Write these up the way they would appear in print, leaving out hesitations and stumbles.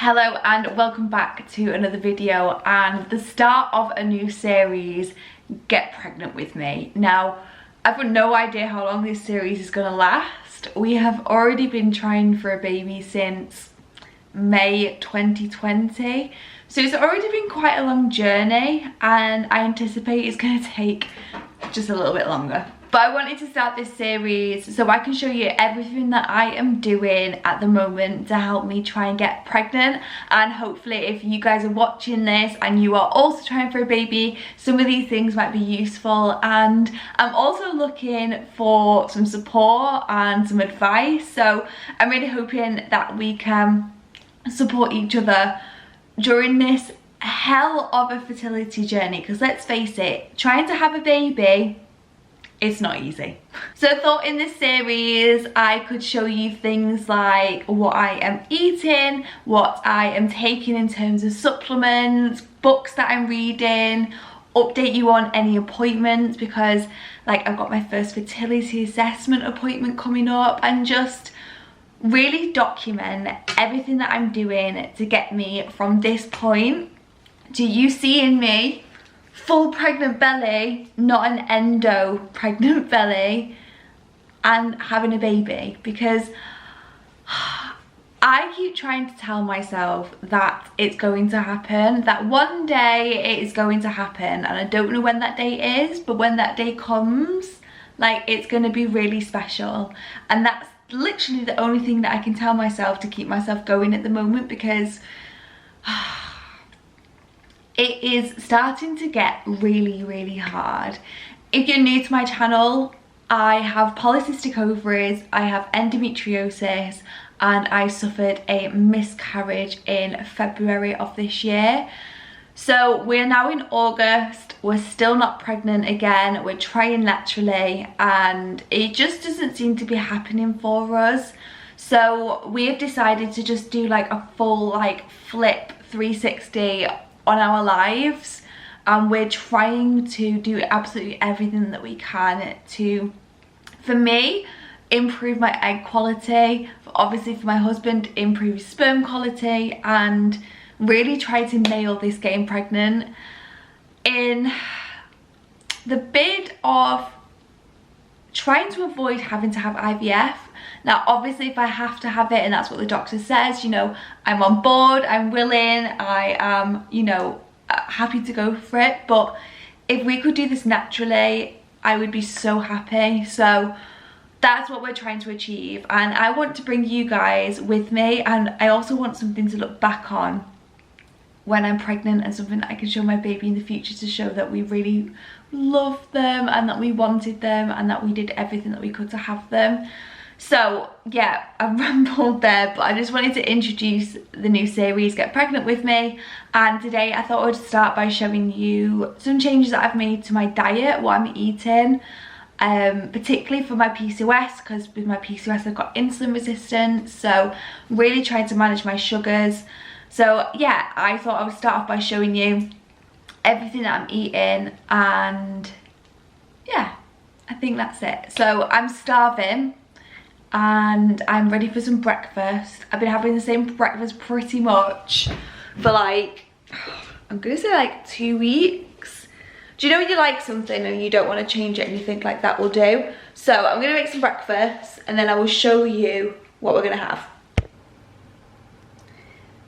Hello and welcome back to another video and the start of a new series, Get Pregnant With Me. Now, I've got no idea how long this series is going to last. We have already been trying for a baby since May 2020. So it's already been quite a long journey and I anticipate it's going to take just a little bit longer. But I wanted to start this series so I can show you everything that I am doing at the moment to help me try and get pregnant. And hopefully if you guys are watching this and you are also trying for a baby, some of these things might be useful. And I'm also looking for some support and some advice. So I'm really hoping that we can support each other during this hell of a fertility journey. Because let's face it, trying to have a baby, it's not easy. So I thought in this series I could show you things like what I am eating, what I am taking in terms of supplements, books that I'm reading, update you on any appointments because like I've got my first fertility assessment appointment coming up, and just really document everything that I'm doing to get me from this point to you seeing me full pregnant belly, not an endo pregnant belly, and having a baby. Because I keep trying to tell myself that it's going to happen, that one day it is going to happen, and I don't know when that day is, but when that day comes, like, it's going to be really special. And that's literally the only thing that I can tell myself to keep myself going at the moment, because it is starting to get really hard. If you're new to my channel, I have polycystic ovaries, I have endometriosis, and I suffered a miscarriage in February of this year. So we're now in August, we're still not pregnant again, we're trying naturally, and it just doesn't seem to be happening for us. So we have decided to just do like a full like flip 360 on our lives, and we're trying to do absolutely everything that we can to, for me, improve my egg quality, obviously for my husband, improve sperm quality, and really try to nail this getting pregnant in the bid of trying to avoid having to have IVF. Now obviously if I have to have it and that's what the doctor says, you know, I'm on board, I'm willing, I am, you know, happy to go for it. But if we could do this naturally, I would be so happy. So that's what we're trying to achieve, and I want to bring you guys with me, and I also want something to look back on when I'm pregnant and something that I can show my baby in the future to show that we really loved them and that we wanted them and that we did everything that we could to have them. So yeah, I've rambled there, but I just wanted to introduce the new series, Get Pregnant With Me. And today I thought I would start by showing you some changes that I've made to my diet, what I'm eating, particularly for my PCOS, because with my PCOS I've got insulin resistance, so really trying to manage my sugars. So yeah, I thought I would start off by showing you everything that I'm eating, and yeah, I think that's it. So I'm starving and I'm ready for some breakfast. I've been having the same breakfast pretty much for like, I'm gonna say like 2 weeks. Do you know when you like something and you don't want to change it and you think like that will do? So I'm gonna make some breakfast and then I will show you what we're gonna have.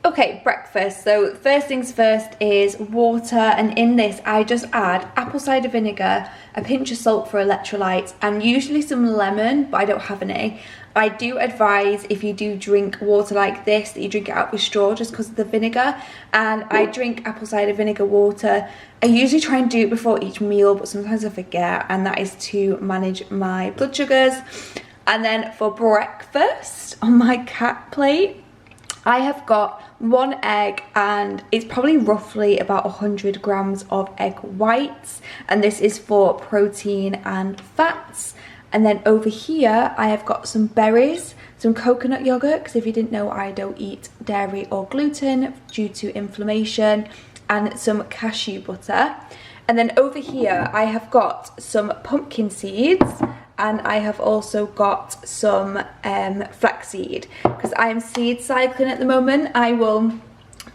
Okay, breakfast. So first things first is water, and in this I just add apple cider vinegar, a pinch of salt for electrolytes, and usually some lemon, but I don't have any. I do advise if you do drink water like this that you drink it out with straw just because of the vinegar, and I drink apple cider vinegar water. I usually try and do it before each meal, but sometimes I forget, and that is to manage my blood sugars. And then for breakfast on my cat plate, I have got 1 egg, and it's probably roughly about 100 grams of egg whites, and this is for protein and fats. And then over here I have got some berries, some coconut yogurt, because if you didn't know, I don't eat dairy or gluten due to inflammation, and some cashew butter. And then over here I have got some pumpkin seeds and I have also got some flaxseed because I am seed cycling at the moment. I will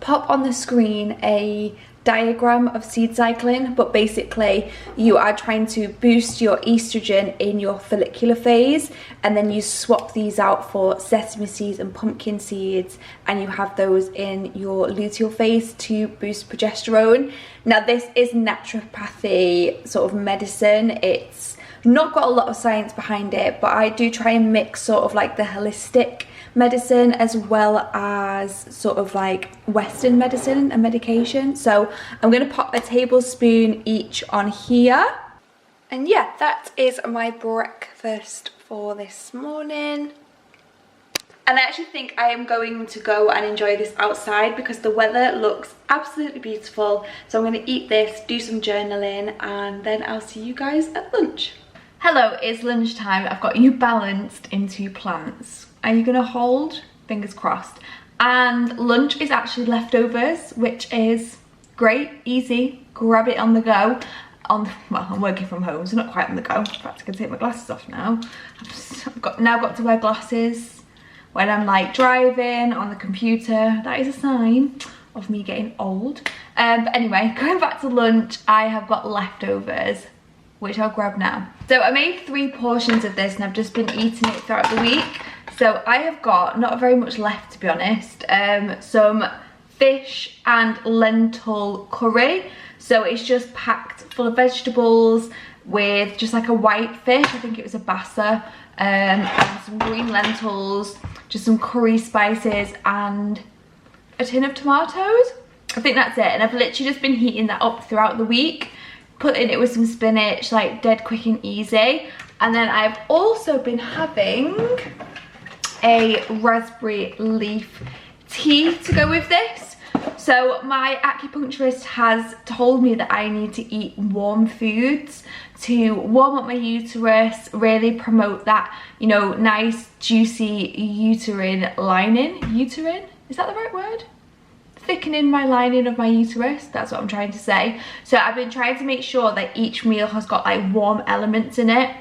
pop on the screen a diagram of seed cycling, but basically you are trying to boost your estrogen in your follicular phase, and then you swap these out for sesame seeds and pumpkin seeds, and you have those in your luteal phase to boost progesterone. Now this is naturopathy sort of medicine. It's not got a lot of science behind it, but I do try and mix sort of like the holistic medicine as well as sort of like Western medicine and medication. So I'm going to pop a tablespoon each on here. And yeah, that is my breakfast for this morning. And I actually think I am going to go and enjoy this outside because the weather looks absolutely beautiful. So I'm going to eat this, do some journaling, and then I'll see you guys at lunch. Hello, it's lunchtime. I've got you balanced into plants. Are you gonna hold? Fingers crossed. And lunch is actually leftovers, which is great, easy, grab it on the go. Well, I'm working from home, so not quite on the go. In fact, I can take my glasses off now. I've now got to wear glasses when I'm like driving on the computer. That is a sign of me getting old. But anyway, going back to lunch, I have got leftovers, which I'll grab now. So I made 3 portions of this and I've just been eating it throughout the week. So I have got not very much left, to be honest. Some fish and lentil curry. So it's just packed full of vegetables with just like a white fish. I think it was a bassa, and some green lentils, just some curry spices and a tin of tomatoes. I think that's it. And I've literally just been heating that up throughout the week. Put in it with some spinach, like dead quick and easy. And then I've also been having a raspberry leaf tea to go with this. So my acupuncturist has told me that I need to eat warm foods to warm up my uterus, really promote that, you know, nice juicy uterine lining. Uterine? Is that the right word? Thickening my lining of my uterus, that's what I'm trying to say. So I've been trying to make sure that each meal has got like warm elements in it.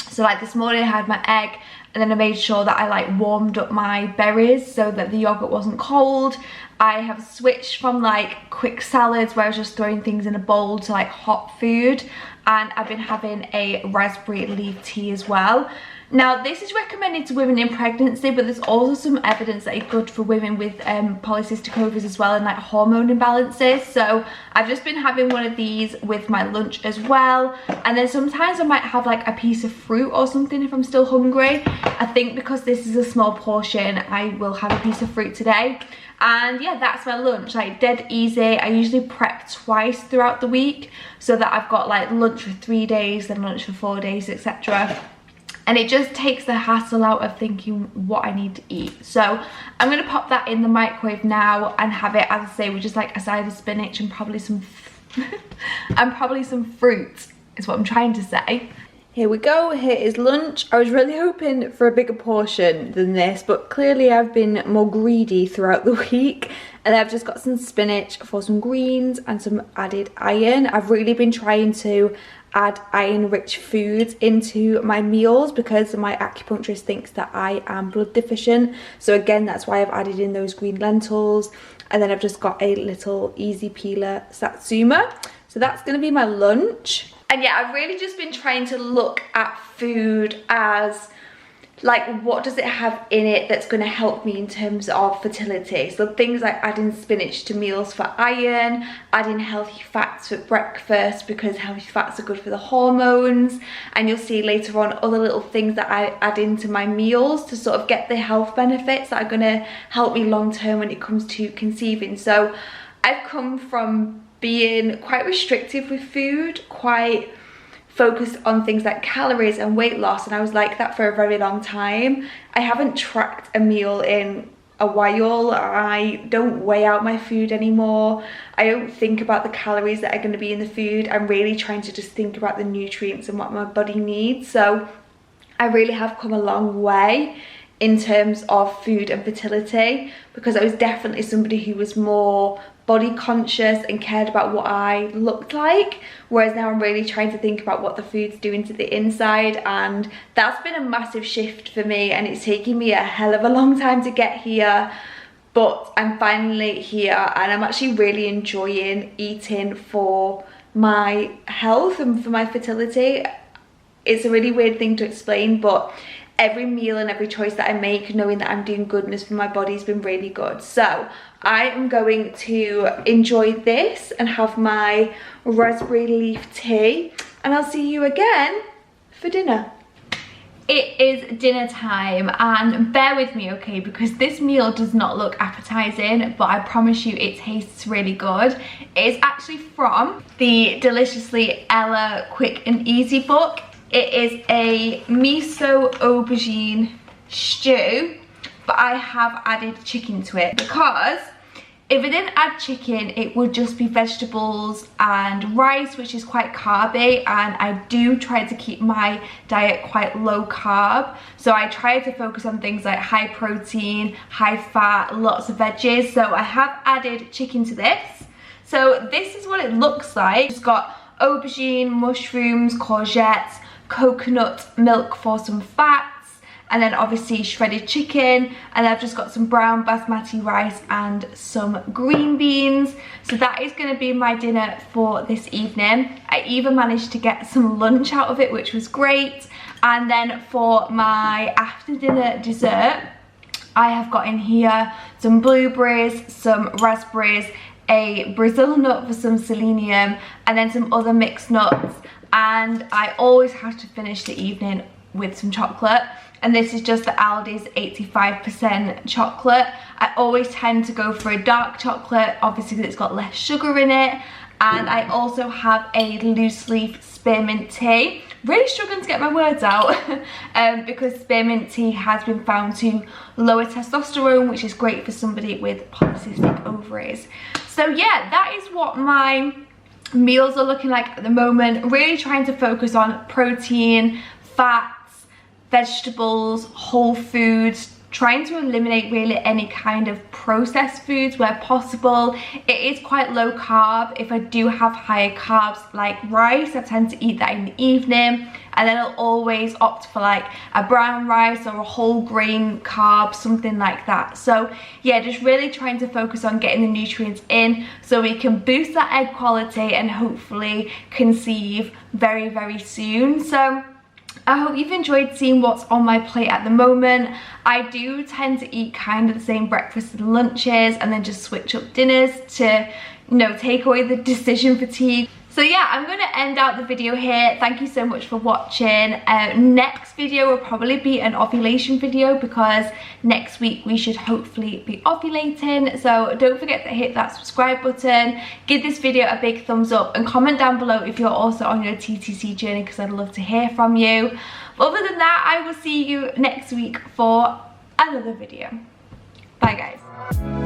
So like this morning I had my egg, and then I made sure that I like warmed up my berries so that the yogurt wasn't cold. I have switched from like quick salads where I was just throwing things in a bowl to like hot food, and I've been having a raspberry leaf tea as well. Now this is recommended to women in pregnancy, but there's also some evidence that it's good for women with polycystic ovaries as well, and like hormone imbalances. So I've just been having one of these with my lunch as well, and then sometimes I might have like a piece of fruit or something if I'm still hungry. I think because this is a small portion, I will have a piece of fruit today. And yeah, that's my lunch, like dead easy. I usually prep twice throughout the week so that I've got like lunch for 3 days, then lunch for 4 days, etc. And it just takes the hassle out of thinking what I need to eat. So I'm going to pop that in the microwave now and have it, as I say, with just like a side of spinach and probably some fruit is what I'm trying to say. Here we go, here is lunch. I was really hoping for a bigger portion than this, but clearly I've been more greedy throughout the week. And I've just got some spinach for some greens and some added iron. I've really been trying to add iron-rich foods into my meals because my acupuncturist thinks that I am blood deficient. So again, that's why I've added in those green lentils. And then I've just got a little easy peeler satsuma. So that's going to be my lunch. And yeah, I've really just been trying to look at food as like, what does it have in it that's going to help me in terms of fertility? So things like adding spinach to meals for iron, adding healthy fats for breakfast because healthy fats are good for the hormones. And you'll see later on other little things that I add into my meals to sort of get the health benefits that are going to help me long term when it comes to conceiving. So I've come from being quite restrictive with food, quite focused on things like calories and weight loss, and I was like that for a very long time. I haven't tracked a meal in a while. I don't weigh out my food anymore. I don't think about the calories that are going to be in the food. I'm really trying to just think about the nutrients and what my body needs. So I really have come a long way in terms of food and fertility, because I was definitely somebody who was more body conscious and cared about what I looked like, whereas now I'm really trying to think about what the food's doing to the inside, and that's been a massive shift for me, and it's taken me a hell of a long time to get here, but I'm finally here, and I'm actually really enjoying eating for my health and for my fertility. It's a really weird thing to explain, but every meal and every choice that I make, knowing that I'm doing goodness for my body, has been really good. So I am going to enjoy this and have my raspberry leaf tea, and I'll see you again for dinner. It is dinner time, and bear with me, okay, because this meal does not look appetizing, but I promise you it tastes really good. It is actually from the Deliciously Ella Quick and Easy book. It is a miso aubergine stew, but I have added chicken to it, because if I didn't add chicken, it would just be vegetables and rice, which is quite carby, and I do try to keep my diet quite low carb. So I try to focus on things like high protein, high fat, lots of veggies. So I have added chicken to this. So this is what it looks like. It's got aubergine, mushrooms, courgettes, coconut milk for some fats, and then obviously shredded chicken, and I've just got some brown basmati rice and some green beans. So that is going to be my dinner for this evening. I even managed to get some lunch out of it, which was great. And then for my after dinner dessert, I have got in here some blueberries, some raspberries, a Brazil nut for some selenium, and then some other mixed nuts. And I always have to finish the evening with some chocolate, and this is just the Aldi's 85% chocolate. I always tend to go for a dark chocolate, obviously because it's got less sugar in it. And I also have a loose leaf spearmint tea. Really struggling to get my words out because spearmint tea has been found to lower testosterone, which is great for somebody with polycystic ovaries. So yeah, that is what my meals are looking like at the moment. Really trying to focus on protein, fats, vegetables, whole foods, trying to eliminate really any kind of processed foods where possible. It is quite low carb. If I do have higher carbs like rice, I tend to eat that in the evening, and then I'll always opt for like a brown rice or a whole grain carb, something like that. So yeah, just really trying to focus on getting the nutrients in so we can boost that egg quality and hopefully conceive very, very soon. So I hope you've enjoyed seeing what's on my plate at the moment. I do tend to eat kind of the same breakfasts and lunches, and then just switch up dinners to, you know, take away the decision fatigue. So yeah, I'm going to end out the video here. Thank you so much for watching. Next video will probably be an ovulation video, because next week we should hopefully be ovulating. So don't forget to hit that subscribe button, give this video a big thumbs up, and comment down below if you're also on your TTC journey, because I'd love to hear from you. But other than that, I will see you next week for another video. Bye guys.